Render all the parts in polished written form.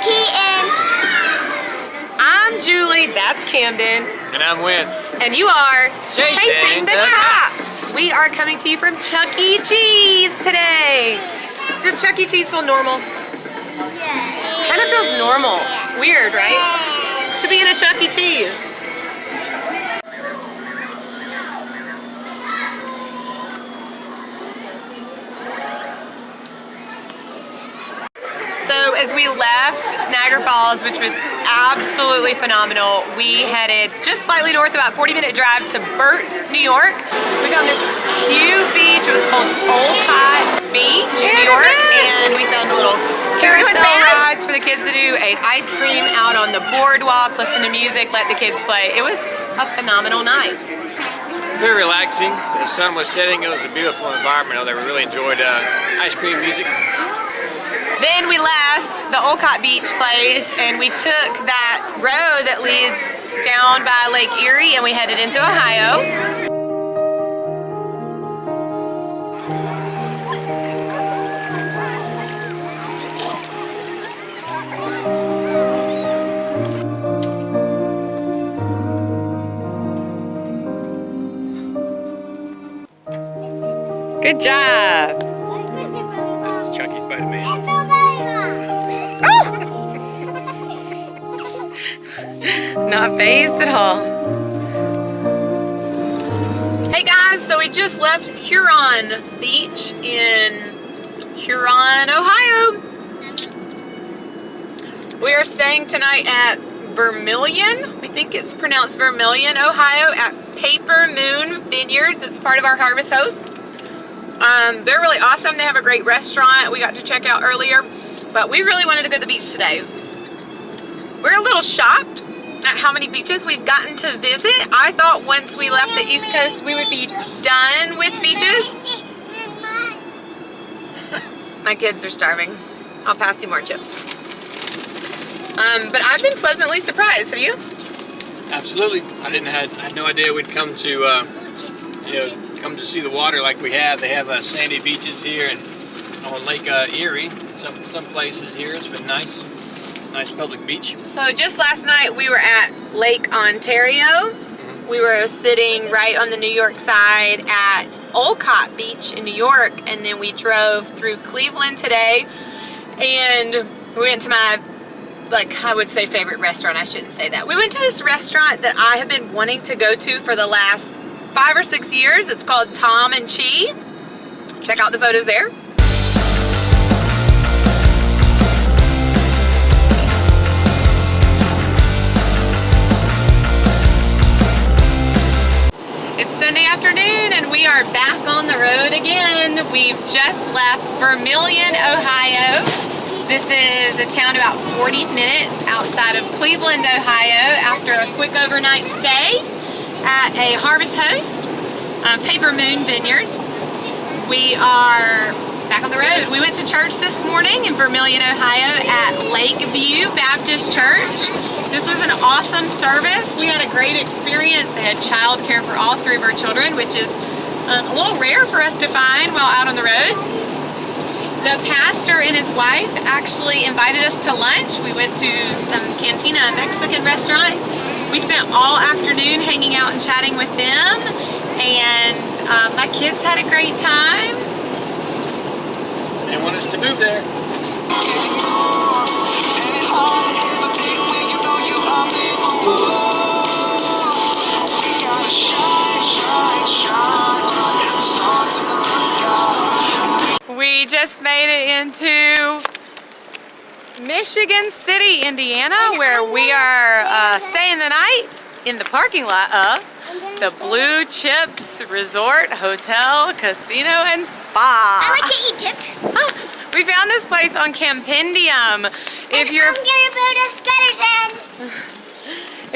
Keaton. I'm Julie, that's Camden. And I'm Wynn. And you are Chasing the Cops. We are coming to you from Chuck E. Cheese today. Does Chuck E. Cheese feel normal? Yeah. Kind of feels normal. Weird, right? To be in a Chuck E. Cheese. So as we left Niagara Falls, which was absolutely phenomenal, we headed just slightly north, about 40-minute drive to Burt, New York. We found this cute beach. It was called Old Cott Beach, New York, and we found a little carousel rides for the kids to do, ate ice cream out on the boardwalk, listen to music, let the kids play. It was a phenomenal night. Very relaxing. The sun was setting. It was a beautiful environment. They really enjoyed ice cream music. Then we left the Old Cott Beach place and we took that road that leads down by Lake Erie and we headed into Ohio. Good job. This is Chucky's by the man. Not phased at all. Hey guys, so we just left Huron Beach in Huron, Ohio. We are staying tonight at Vermilion. We think it's pronounced Vermilion, Ohio, at Paper Moon Vineyards. It's part of our Harvest Host. They're really awesome. They have a great restaurant we got to check out earlier, but we really wanted to go to the beach today. We're a little shocked at how many beaches we've gotten to visit. I thought once we left the East Coast we would be done with beaches. My kids are starving. I'll pass you more chips. But I've been pleasantly surprised. Have you? Absolutely. I had no idea we'd come to come to see the water like we have. They have sandy beaches here and on Lake Erie. Some places here. It's been nice. Nice public beach. So just last night we were at Lake Ontario. We were sitting right on the New York side at Old Cott Beach in New York, and then we drove through Cleveland today, and we went to my, I would say favorite restaurant. I shouldn't say that. We went to this restaurant that I have been wanting to go to for the last 5 or 6 years. It's called Tom and Chi. Check out the photos there. It's Sunday afternoon and we are back on the road again. We've just left Vermilion, Ohio. This is a town about 40 minutes outside of Cleveland, Ohio, after a quick overnight stay at a Harvest Host, Paper Moon Vineyards. We are back on the road. We went to church this morning in Vermilion, Ohio at Lakeview Baptist Church. This was an awesome service. We had a great experience. They had child care for all 3 of our children, which is a little rare for us to find while out on the road. The pastor and his wife actually invited us to lunch. We went to some Cantina Mexican restaurant. We spent all afternoon hanging out and chatting with them, and my kids had a great time. They want us to move there. We just made it into Michigan City, Indiana, where we are staying the night in the parking lot of the Blue Chips Resort Hotel, Casino, and Spa. I like to eat chips. We found this place on Campendium. If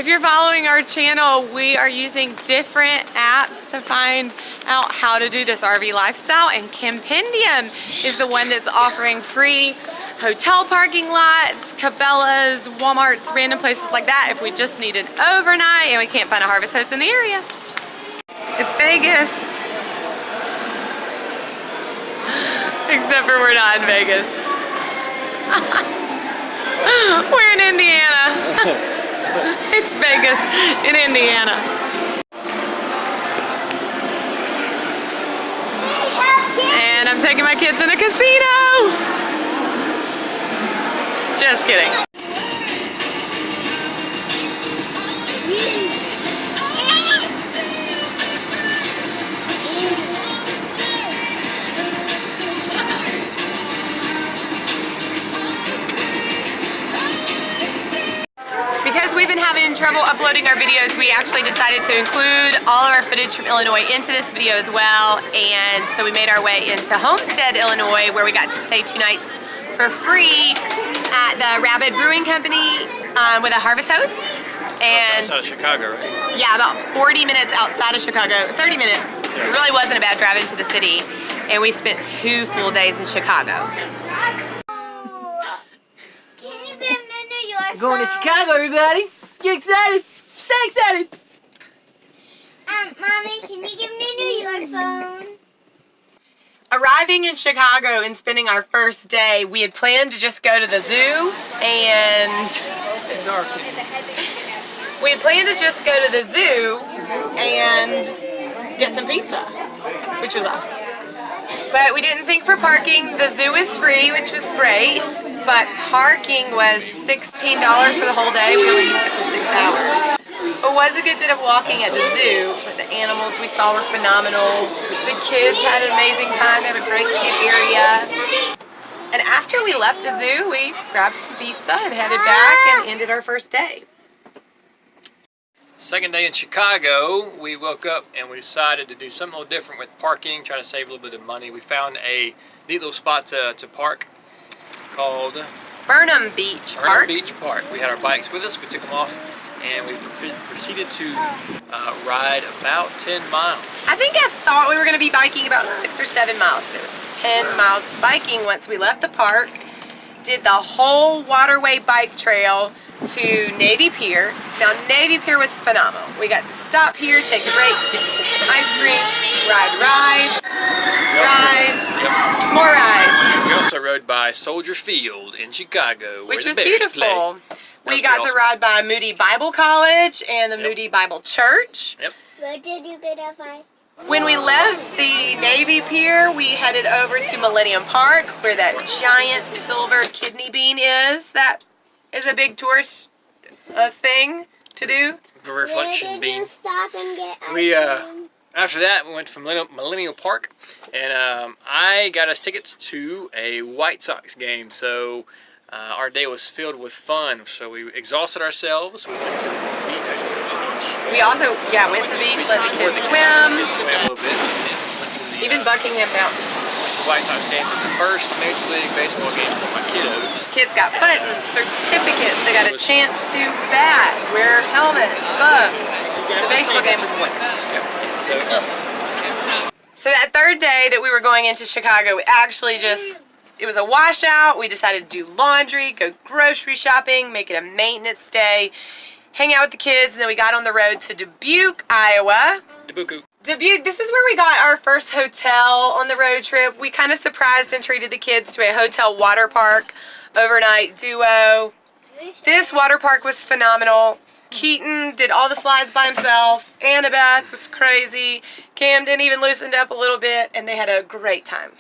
you're following our channel, we are using different apps to find out how to do this RV lifestyle, and Campendium is the one that's offering free hotel parking lots, Cabela's, Walmart's, random places like that if we just need an overnight and we can't find a Harvest Host in the area. It's Vegas. Except for we're not in Vegas. We're in Indiana. It's Vegas in Indiana. And I'm taking my kids in a casino. Just kidding. Because we've been having trouble uploading our videos, we actually decided to include all of our footage from Illinois into this video as well. And so we made our way into Homestead, Illinois, where we got to stay 2 nights for free at the Rabid Brewing Company with a harvest hose. And outside of Chicago, right? yeah, about 40 minutes outside of Chicago, 30 minutes. It really wasn't a bad drive into the city. And we spent 2 full days in Chicago. Going to Chicago, everybody. Get excited. Stay excited. Mommy, can you give me a New York phone? Arriving in Chicago and spending our first day, we had planned to just go to the zoo and get some pizza, which was awesome. But we didn't think for parking. The zoo is free, which was great, but parking was $16 for the whole day. We only used it for 6 hours. It was a good bit of walking at the zoo, but the animals we saw were phenomenal. The kids had an amazing time. They have a great kid area. And after we left the zoo, we grabbed some pizza and headed back and ended our first day. Second day in Chicago, we woke up and we decided to do something a little different with parking, try to save a little bit of money. We found a neat little spot to park called Burnham Beach Park. Beach Park. We had our bikes with us, we took them off, and we proceeded to ride about 10 miles. I think I thought we were going to be biking about 6 or 7 miles, but it was 10 miles biking once we left the park. Did the whole waterway bike trail to Navy Pier. Now Navy Pier was phenomenal. We got to stop here, take a break, get the kids some ice cream, ride rides, more rides. We also rode by Soldier Field in Chicago, which where was the Bears beautiful. play. We got to ride by Moody Bible College and the Moody Bible Church. Yep. Where did you get off by? When we left the Navy Pier, we headed over to Millennium Park, where that giant silver kidney bean is. That is a big tourist thing to do. The reflection Where did beam. you stop and get ice We cream? after that we went to Millennial Park, and I got us tickets to a White Sox game. So our day was filled with fun. So we exhausted ourselves. We went to the beach. We also, went to the beach, let the kids swim. Swim a little bit. Went to the, Even Buckingham Fountain. the White Sox game. It was the first Major League Baseball game for my kiddos. Kids got buttons, certificates. They got a chance to bat, wear helmets, gloves. The baseball game was wonderful. Yep. So that third day that we were going into Chicago, we actually it was a washout. We decided to do laundry, go grocery shopping, make it a maintenance day, hang out with the kids, and then we got on the road to Dubuque, Iowa. Dubuque, this is where we got our first hotel on the road trip. We kind of surprised and treated the kids to a hotel water park overnight duo. This water park was phenomenal. Keaton did all the slides by himself. Annabeth was crazy. Camden even loosened up a little bit, and they had a great time.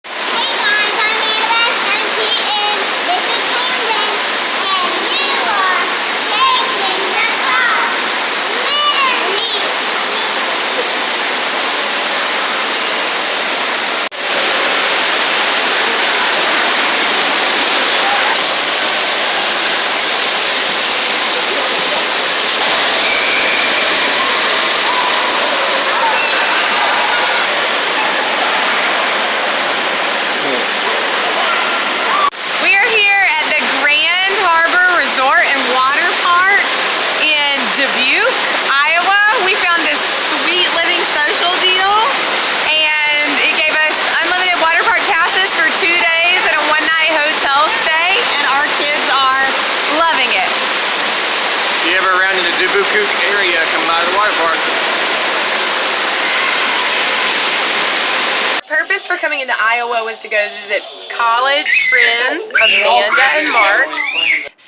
Hey guys, I'm Annabeth and Keaton. This is Camden, and you are chasing the car. Literally. Area come by the water park. Purpose for coming into Iowa was to go visit college friends Amanda and Mark,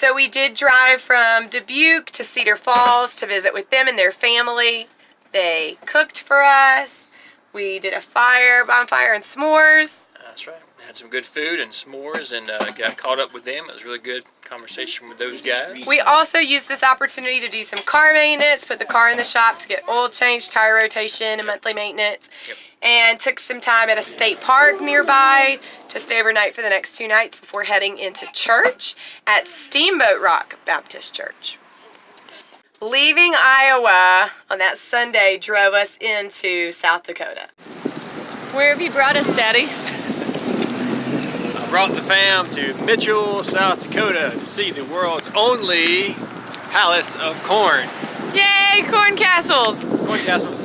So we did drive from Dubuque to Cedar Falls to visit with them and their family. They cooked for us. We did a bonfire and s'mores. That's right. We had some good food and s'mores and got caught up with them. It was a really good conversation with those guys. We also used this opportunity to do some car maintenance, put the car in the shop to get oil change, tire rotation, and monthly maintenance. Yep. And took some time at a state park nearby to stay overnight for the next 2 nights before heading into church at Steamboat Rock Baptist Church. Leaving Iowa on that Sunday drove us into South Dakota. Where have you brought us, Daddy? I brought the fam to Mitchell, South Dakota to see the world's only palace of corn. Yay, corn castles! Corn castle.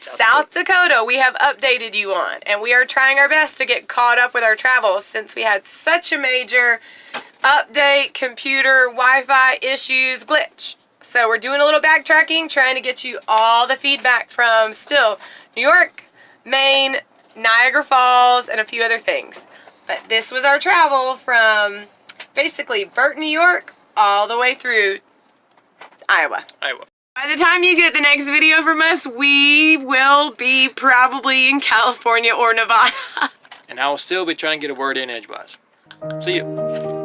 South Dakota, we have updated you on, and we are trying our best to get caught up with our travels since we had such a major update, computer, Wi-Fi issues, glitch. So we're doing a little backtracking, trying to get you all the feedback from still New York, Maine, Niagara Falls, and a few other things. But this was our travel from basically Burt, New York, all the way through Iowa. By the time you get the next video from us, we will be probably in California or Nevada. And I will still be trying to get a word in edgewise. See you.